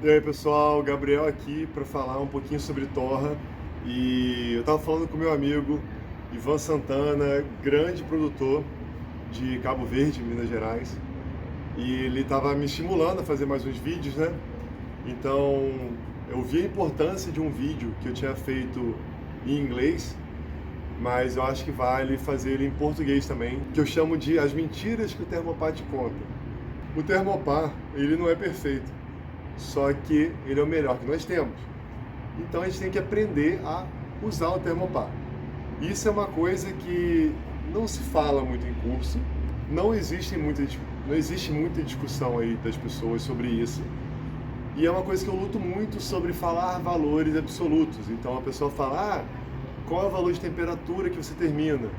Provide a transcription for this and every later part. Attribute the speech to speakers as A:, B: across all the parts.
A: E aí pessoal, Gabriel aqui para falar um pouquinho sobre torra. E eu estava falando com meu amigo Ivan Santana, grande produtor de Cabo Verde, Minas Gerais, e ele estava me estimulando a fazer mais uns vídeos, né? Então eu vi a importância de um vídeo que eu tinha feito em inglês, mas eu acho que vale fazer ele em português também, que eu chamo de As Mentiras que o Termopar te conta. O Termopar, ele não é perfeito, só que ele é o melhor que nós temos. Então a gente tem que aprender a usar o Termopar. Isso é uma coisa que não se fala muito em curso, não existe muita discussão aí das pessoas sobre isso. E é uma coisa que eu luto muito sobre falar valores absolutos. Então a pessoa fala, qual é o valor de temperatura que você termina?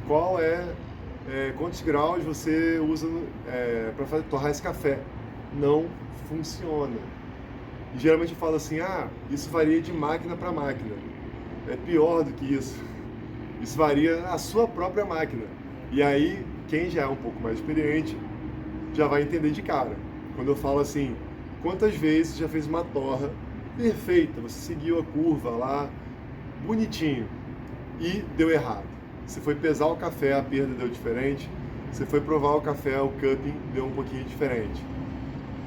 A: Qual quantos graus você usa para torrar esse café? Não funciona. E geralmente eu falo assim, isso varia de máquina para máquina. É pior do que isso. Isso varia a sua própria máquina. E aí, quem já é um pouco mais experiente, já vai entender de cara. Quando eu falo assim, quantas vezes você já fez uma torra perfeita, você seguiu a curva lá, bonitinho, e deu errado. Você foi pesar o café, a perda deu diferente. Você foi provar o café, o cupping deu um pouquinho diferente.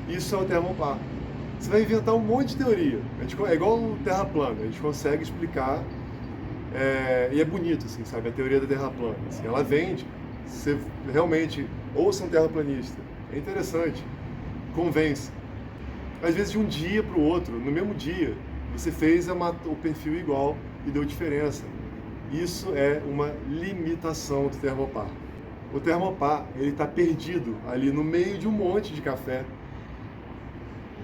A: Isso é o Termopar. Você vai inventar um monte de teoria. É igual o Terra plana, a gente consegue explicar, e é bonito, assim, sabe? A teoria da Terra plana. Assim, ela vende, você realmente ouça um terraplanista. É interessante, convence. Às vezes de um dia para o outro, no mesmo dia, você fez o perfil igual e deu diferença. Isso é uma limitação do Termopar. O Termopar, ele está perdido ali no meio de um monte de café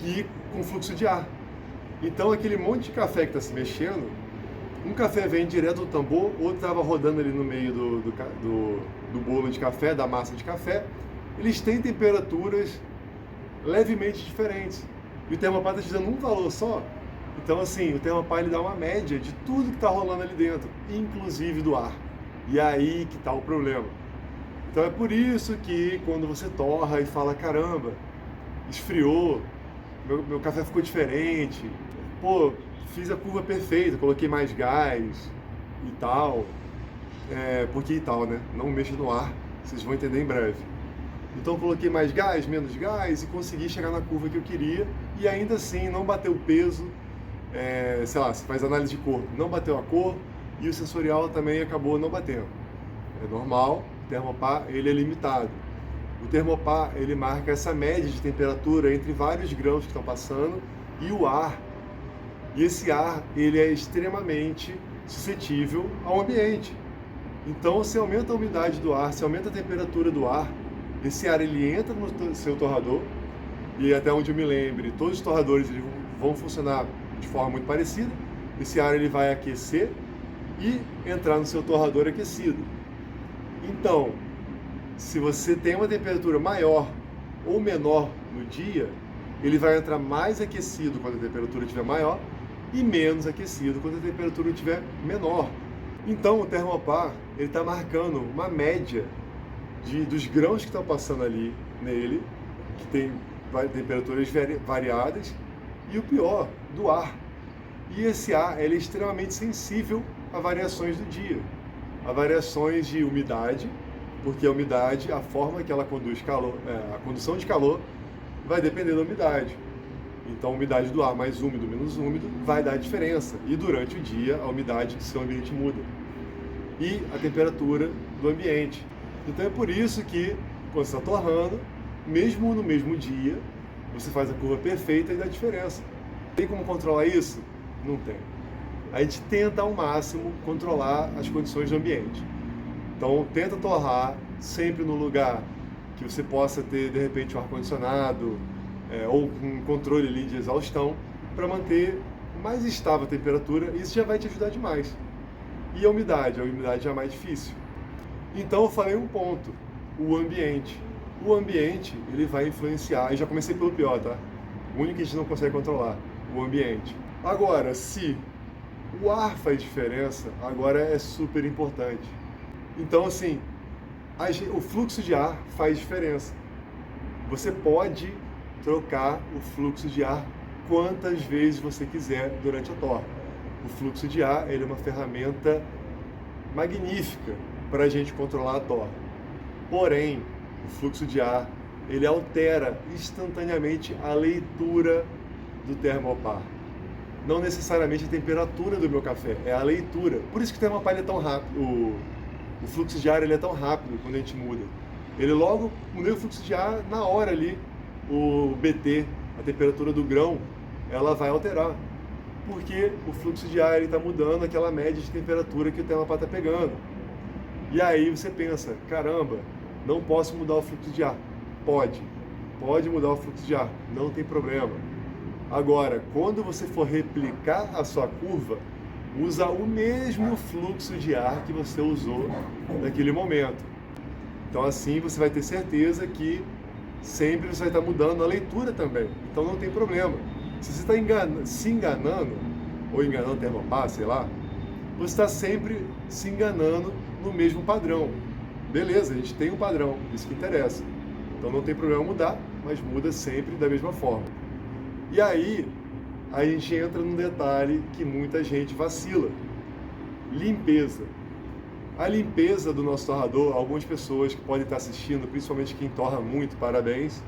A: e com fluxo de ar. Então aquele monte de café que está se mexendo, um café vem direto do tambor, outro estava rodando ali no meio do bolo de café, da massa de café. Eles têm temperaturas levemente diferentes. E o Termopar está te dando um valor só. Então assim, o Termopar ele dá uma média de tudo que está rolando ali dentro, inclusive do ar. E aí que está o problema. Então é por isso que quando você torra e fala, caramba, esfriou, meu café ficou diferente, pô, fiz a curva perfeita, coloquei mais gás e tal, porque e tal, né? Não mexa no ar, vocês vão entender em breve. Então coloquei mais gás, menos gás e consegui chegar na curva que eu queria e ainda assim não bateu o peso, sei lá, você faz análise de cor, não bateu a cor e o sensorial também acabou não batendo. É normal, o Termopar ele é limitado. O Termopar ele marca essa média de temperatura entre vários grãos que estão passando e o ar. E esse ar ele é extremamente suscetível ao ambiente. Então, se aumenta a umidade do ar, se aumenta a temperatura do ar, esse ar ele entra no seu torrador e até onde eu me lembre, todos os torradores eles vão funcionar de forma muito parecida. Esse ar ele vai aquecer e entrar no seu torrador aquecido. Então, se você tem uma temperatura maior ou menor no dia, ele vai entrar mais aquecido quando a temperatura estiver maior e menos aquecido quando a temperatura estiver menor. Então o Termopar ele está marcando uma média dos grãos que estão passando ali nele, que tem temperaturas variadas, e o pior, do ar. E esse ar ele é extremamente sensível a variações do dia, a variações de umidade, porque a umidade, a forma que ela conduz calor, a condução de calor vai depender da umidade. Então a umidade do ar mais úmido, menos úmido, vai dar diferença. E durante o dia a umidade do seu ambiente muda. E a temperatura do ambiente. Então é por isso que, quando você está torrando, mesmo no mesmo dia, você faz a curva perfeita e dá diferença. Tem como controlar isso? Não tem. A gente tenta ao máximo controlar as condições do ambiente. Então tenta torrar sempre no lugar que você possa ter de repente um ar-condicionado ou um controle ali de exaustão para manter mais estável a temperatura. Isso já vai te ajudar demais. E a umidade já é mais difícil. Então eu falei um ponto, o ambiente. O ambiente ele vai influenciar, e já comecei pelo pior, tá? O único que a gente não consegue controlar, o ambiente. Agora, se o ar faz diferença, agora é super importante. Então, assim, o fluxo de ar faz diferença. Você pode trocar o fluxo de ar quantas vezes você quiser durante a torra. O fluxo de ar, ele é uma ferramenta magnífica para a gente controlar a torra. Porém, o fluxo de ar, ele altera instantaneamente a leitura do termopar. Não necessariamente a temperatura do meu café, é a leitura. Por isso que o termopar ele é tão rápido, o fluxo de ar ele é tão rápido quando a gente muda. Ele logo muda o fluxo de ar na hora ali, o BT, a temperatura do grão, ela vai alterar. Porque o fluxo de ar está mudando aquela média de temperatura que o termopar está pegando. E aí você pensa, caramba, não posso mudar o fluxo de ar. Pode mudar o fluxo de ar, não tem problema. Agora, quando você for replicar a sua curva, usa o mesmo fluxo de ar que você usou naquele momento. Então assim você vai ter certeza que sempre você vai estar mudando a leitura também. Então não tem problema. Se você está se enganando, ou enganando o termopar, sei lá, você está sempre se enganando no mesmo padrão. Beleza, a gente tem um padrão, isso que interessa. Então não tem problema mudar, mas muda sempre da mesma forma. E aí, a gente entra num detalhe que muita gente vacila. Limpeza. A limpeza do nosso torrador, algumas pessoas que podem estar assistindo, principalmente quem torra muito, parabéns,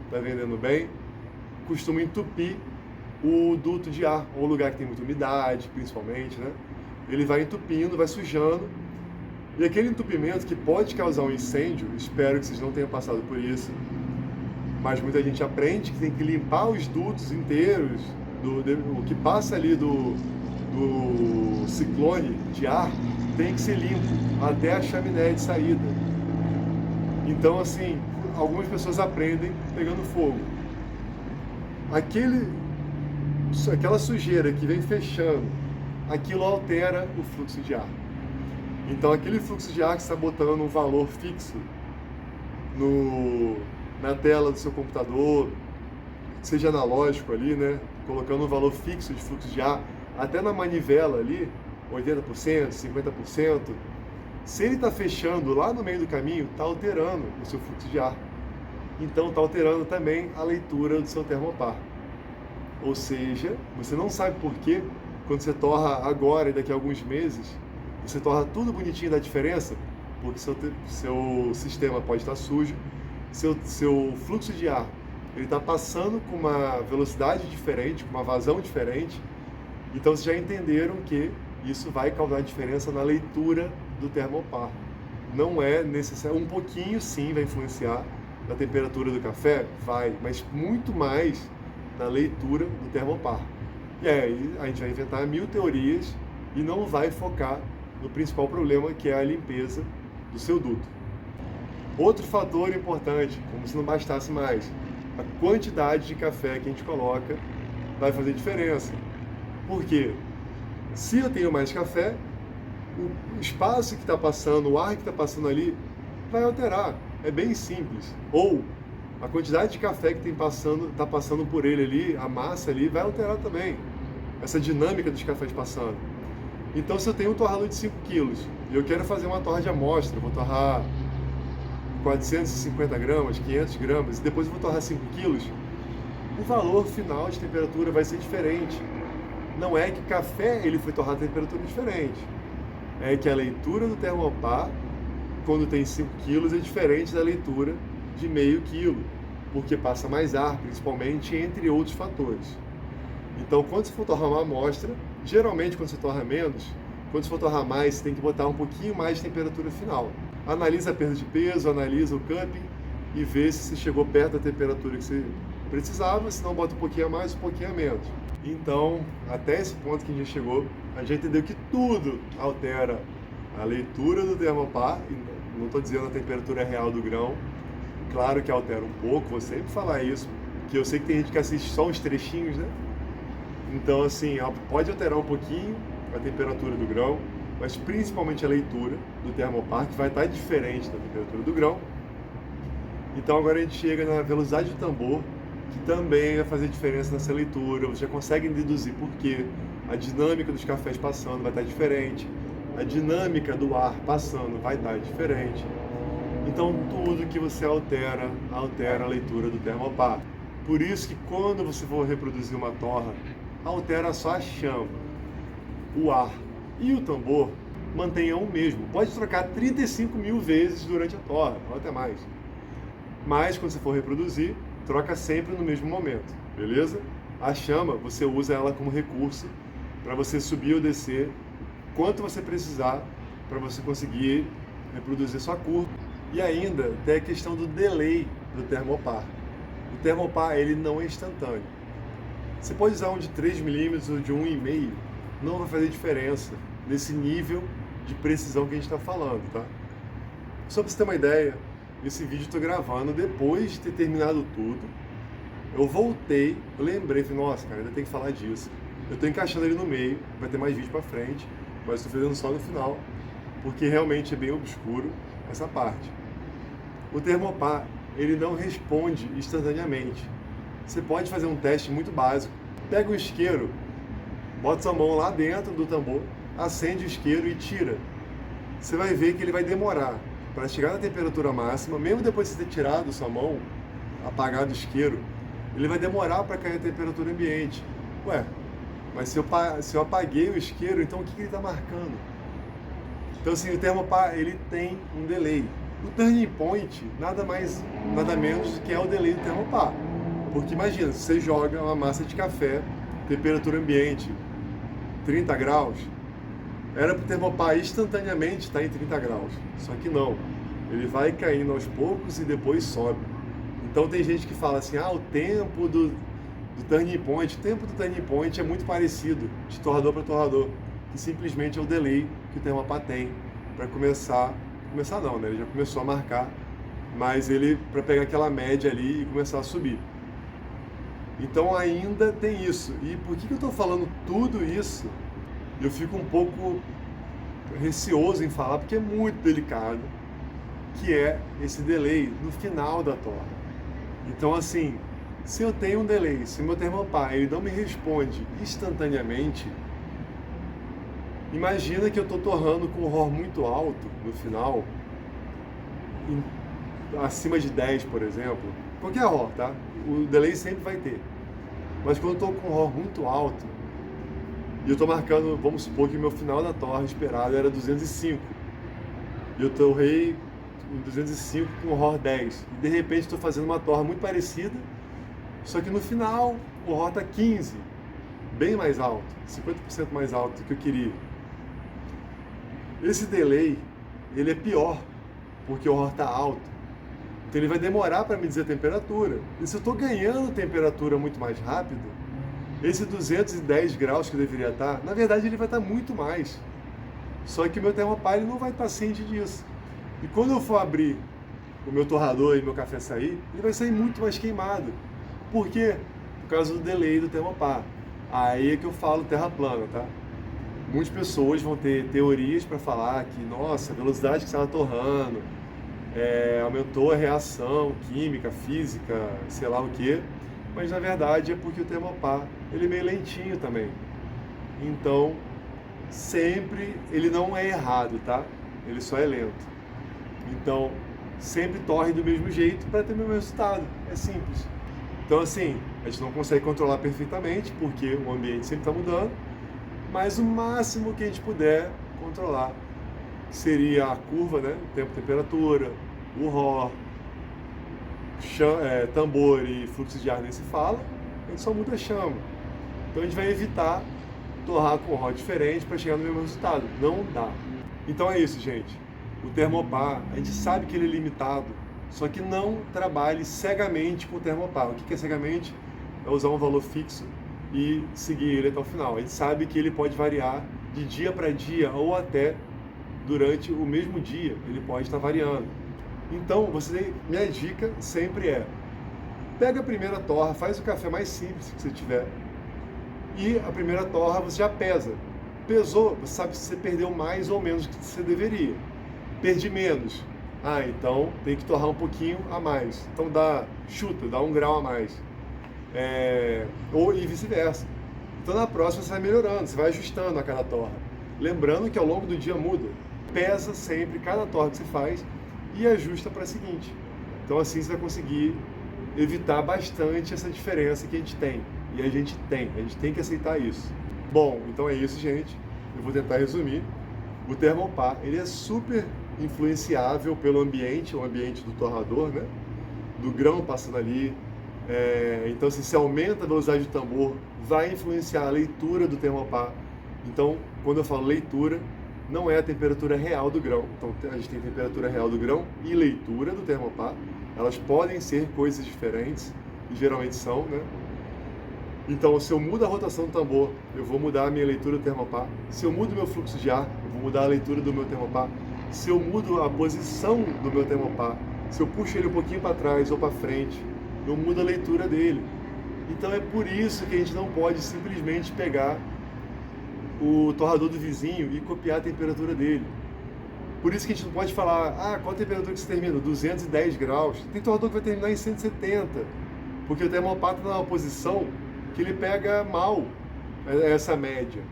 A: está vendendo bem, costuma entupir o duto de ar, ou lugar que tem muita umidade, principalmente, né? Ele vai entupindo, vai sujando, e aquele entupimento que pode causar um incêndio, espero que vocês não tenham passado por isso, mas muita gente aprende que tem que limpar os dutos inteiros, o que passa ali do ciclone de ar, tem que ser limpo, até a chaminé de saída. Então, assim, algumas pessoas aprendem pegando fogo. Aquela sujeira que vem fechando, aquilo altera o fluxo de ar. Então aquele fluxo de ar que você está botando um valor fixo na tela do seu computador, seja analógico ali, né? Colocando um valor fixo de fluxo de ar, até na manivela ali, 80%, 50%, se ele está fechando lá no meio do caminho, está alterando o seu fluxo de ar. Então está alterando também a leitura do seu termopar. Ou seja, você não sabe por quê, quando você torra agora e daqui a alguns meses, você torra tudo bonitinho da diferença, porque seu sistema pode estar sujo, seu fluxo de ar ele está passando com uma velocidade diferente, com uma vazão diferente. Então vocês já entenderam que isso vai causar diferença na leitura do termopar. Não é necessário, um pouquinho sim vai influenciar na temperatura do café, vai, mas muito mais na leitura do termopar. E aí a gente vai inventar 1000 teorias e não vai focar no principal problema, que é a limpeza do seu duto. Outro fator importante, como se não bastasse mais, a quantidade de café que a gente coloca vai fazer diferença. Por quê? Se eu tenho mais café, o espaço que está passando, o ar que está passando ali, vai alterar. É bem simples. Ou a quantidade de café que está passando por ele ali, a massa ali, vai alterar também. Essa dinâmica dos cafés passando. Então, se eu tenho um torrador de 5 quilos e eu quero fazer uma torra de amostra, vou torrar 450 gramas, 500 gramas, e depois eu vou torrar 5 quilos, o valor final de temperatura vai ser diferente. Não é que o café ele foi torrado a temperatura diferente. É que a leitura do termopar, quando tem 5 quilos, é diferente da leitura de meio quilo, porque passa mais ar, principalmente, entre outros fatores. Então, quando você for torrar uma amostra, geralmente quando você torra menos, quando você for torrar mais, você tem que botar um pouquinho mais de temperatura final. Analisa a perda de peso, analisa o cupping e vê se você chegou perto da temperatura que você precisava, senão bota um pouquinho a mais, um pouquinho a menos. Então, até esse ponto que a gente chegou, a gente entendeu que tudo altera a leitura do termopar, não estou dizendo a temperatura real do grão, claro que altera um pouco, vou sempre falar isso, porque eu sei que tem gente que assiste só uns trechinhos, né? Então, assim, pode alterar um pouquinho a temperatura do grão, mas principalmente a leitura do termopar, que vai estar diferente da temperatura do grão. Então, agora a gente chega na velocidade do tambor, que também vai fazer diferença nessa leitura. Você já consegue deduzir por quê. A dinâmica dos cafés passando vai estar diferente, a dinâmica do ar passando vai estar diferente. Então, tudo que você altera a leitura do termopar. Por isso que quando você for reproduzir uma torra, altera só a chama, o ar e o tambor mantenham o mesmo. Pode trocar 35 mil vezes durante a torra, ou até mais. Mas quando você for reproduzir, troca sempre no mesmo momento, beleza? A chama, você usa ela como recurso para você subir ou descer quanto você precisar para você conseguir reproduzir sua curva. E ainda tem a questão do delay do termopar. O termopar, ele não é instantâneo. Você pode usar um de 3 milímetros ou de 1,5, não vai fazer diferença nesse nível de precisão que a gente está falando, tá? Só para você ter uma ideia, esse vídeo eu estou gravando depois de ter terminado tudo. Eu voltei, eu lembrei, falei, nossa, cara, ainda tem que falar disso. Eu estou encaixando ele no meio, vai ter mais vídeo para frente, mas estou fazendo só no final, porque realmente é bem obscuro essa parte. O termopar, ele não responde instantaneamente. Você pode fazer um teste muito básico. Pega o isqueiro, bota sua mão lá dentro do tambor, acende o isqueiro e tira. Você vai ver que ele vai demorar para chegar na temperatura máxima, mesmo depois de você ter tirado sua mão, apagado o isqueiro, ele vai demorar para cair a temperatura ambiente. Ué, mas se eu apaguei o isqueiro, então o que ele está marcando? Então assim, o termopar, ele tem um delay. O turning point, nada mais, nada menos do que é o delay do termopar. Porque imagina, se você joga uma massa de café, temperatura ambiente, 30 graus, era para o termopar instantaneamente estar em 30 graus. Só que não, ele vai caindo aos poucos e depois sobe. Então tem gente que fala assim, o tempo do turning point, o tempo do turning point é muito parecido de torrador para torrador, que simplesmente é o delay que o termopar tem para começar não, né? Ele já começou a marcar, mas ele para pegar aquela média ali e começar a subir. Então ainda tem isso. E por que eu estou falando tudo isso? Eu fico um pouco receoso em falar, porque é muito delicado, que é esse delay no final da torra. Então assim, se eu tenho um delay, se meu termopar ele não me responde instantaneamente, imagina que eu estou torrando com um ROR muito alto no final, acima de 10, por exemplo, qualquer ROR, tá? O delay sempre vai ter. Mas quando eu estou com um ROR muito alto, e eu estou marcando, vamos supor que meu final da torre esperado era 205. E eu torrei em 205 com o ROR 10. E de repente estou fazendo uma torre muito parecida, só que no final o ROR está 15, bem mais alto, 50% mais alto do que eu queria. Esse delay, ele é pior, porque o ROR está alto. Então ele vai demorar para me dizer a temperatura. E se eu estou ganhando temperatura muito mais rápido, esse 210 graus que eu deveria estar, na verdade ele vai estar muito mais. Só que o meu termopar ele não vai estar ciente disso. E quando eu for abrir o meu torrador e meu café sair, ele vai sair muito mais queimado. Por quê? Por causa do delay do termopar. Aí é que eu falo terra plana, tá? Muitas pessoas vão ter teorias para falar que, nossa, a velocidade que você estava torrando aumentou a reação química, física, sei lá o quê. Mas na verdade é porque o termopar ele é meio lentinho também. Então, sempre ele não é errado, tá? Ele só é lento. Então, sempre torre do mesmo jeito para ter o mesmo resultado. É simples. Então, assim, a gente não consegue controlar perfeitamente porque o ambiente sempre está mudando, mas o máximo que a gente puder controlar seria a curva, né? Tempo, temperatura, o ROR, tambor e fluxo de ar nem se fala, a gente só muda a chama. Então a gente vai evitar torrar com ROR diferente para chegar no mesmo resultado. Não dá. Então é isso, gente. O termopar, a gente sabe que ele é limitado, só que não trabalhe cegamente com o termopar. O que é cegamente? É usar um valor fixo e seguir ele até o final. A gente sabe que ele pode variar de dia para dia ou até durante o mesmo dia, ele pode estar variando. Então, minha dica sempre é, pega a primeira torra, faz o café mais simples que você tiver, e a primeira torra você já pesa. Pesou, você sabe se você perdeu mais ou menos do que você deveria. Perdi menos. Então tem que torrar um pouquinho a mais. Então dá 1 grau a mais. E vice-versa. Então na próxima você vai melhorando, você vai ajustando a cada torra. Lembrando que ao longo do dia muda. Pesa sempre cada torra que você faz e ajusta para a seguinte. Então assim você vai conseguir evitar bastante essa diferença que a gente tem. E a gente tem que aceitar isso. Bom, então é isso, gente. Eu vou tentar resumir. O Thermopar, ele é super influenciável pelo ambiente, o ambiente do torrador, né? Do grão passando ali. Então, assim, se aumenta a velocidade do tambor, vai influenciar a leitura do Thermopar. Então, quando eu falo leitura, não é a temperatura real do grão. Então, a gente tem temperatura real do grão e leitura do Thermopar. Elas podem ser coisas diferentes, e geralmente são, né? Então, se eu mudo a rotação do tambor, eu vou mudar a minha leitura do Thermopar. Se eu mudo o meu fluxo de ar, eu vou mudar a leitura do meu Thermopar. Se eu mudo a posição do meu Thermopar, se eu puxo ele um pouquinho para trás ou para frente, eu mudo a leitura dele. Então é por isso que a gente não pode simplesmente pegar o torrador do vizinho e copiar a temperatura dele. Por isso que a gente não pode falar, qual a temperatura que você termina? 210 graus. Tem torrador que vai terminar em 170, porque o Thermopar está numa posição que ele pega mal essa média.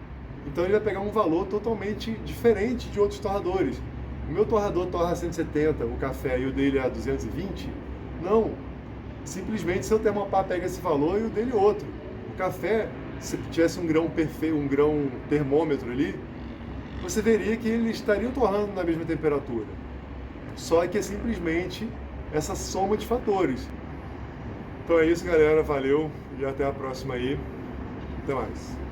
A: Então ele vai pegar um valor totalmente diferente de outros torradores. O meu torrador torra 170, o café, e o dele é 220? Não. Simplesmente seu Thermopar pega esse valor e o dele outro. O café, se tivesse um grão perfeito, um grão termômetro ali, você veria que eles estariam torrando na mesma temperatura. Só que é simplesmente essa soma de fatores. Então é isso, galera. Valeu e até a próxima aí. Até mais.